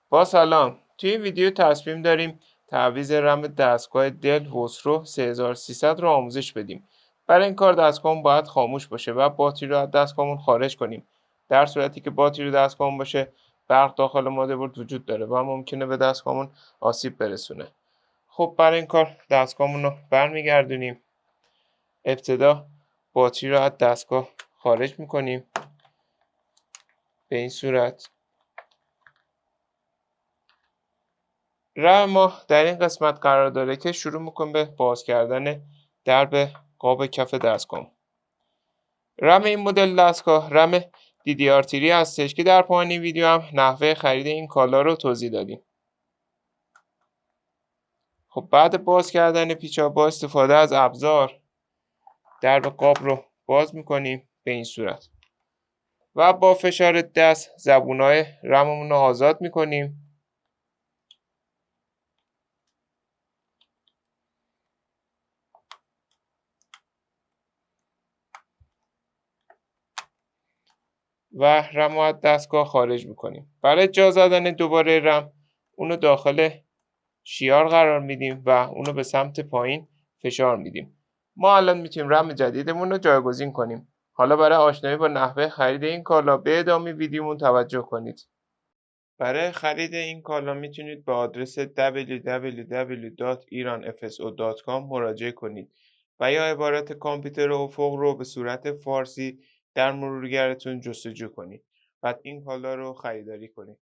با سلام. توی این ویدیو تصمیم داریم تعویض رم دستگاه دل خسرو 3300 رو آموزش بدیم. برای این کار دستگاهمون باید خاموش باشه و باتری رو از دستگاهمون خارج کنیم. در صورتی که باتری دستگاهمون باشه، برق داخل مادربرد وجود داره و ممکنه به دستگاهمون آسیب برسونه. خب برای این کار دستگاهمون رو برمیگردونیم. ابتدا باتری رو از دستگاه خارج میکنیم. به این صورت رم ما در این قسمت قرار داره که شروع میکنیم به باز کردن درب قاب کف دستگاه. رم این مدل دستگاه رم DDR3 هستش که در پایان این ویدیو هم نحوه خرید این کالا رو توضیح دادیم. خب بعد باز کردن پیچا با استفاده از ابزار درب قاب رو باز میکنیم به این صورت و با فشار دست زبونای رممون رو آزاد میکنیم. و رم رو از دستگاه خارج میکنیم. برای جا زدن دوباره رم اونو داخل شیار قرار میدیم و اونو به سمت پایین فشار میدیم. ما الان میتونیم رم جدیدمون رو جایگزین کنیم. حالا برای آشنایی با نحوه خرید این کالا به ادامه ویدیومون توجه کنید. برای خرید این کالا میتونید به آدرس www.iranfso.com مراجعه کنید و یا عبارت کامپیوتر افق رو به صورت فارسی در مرورگرتون جستجو کنید. بعد این کالا رو خریداری کنید.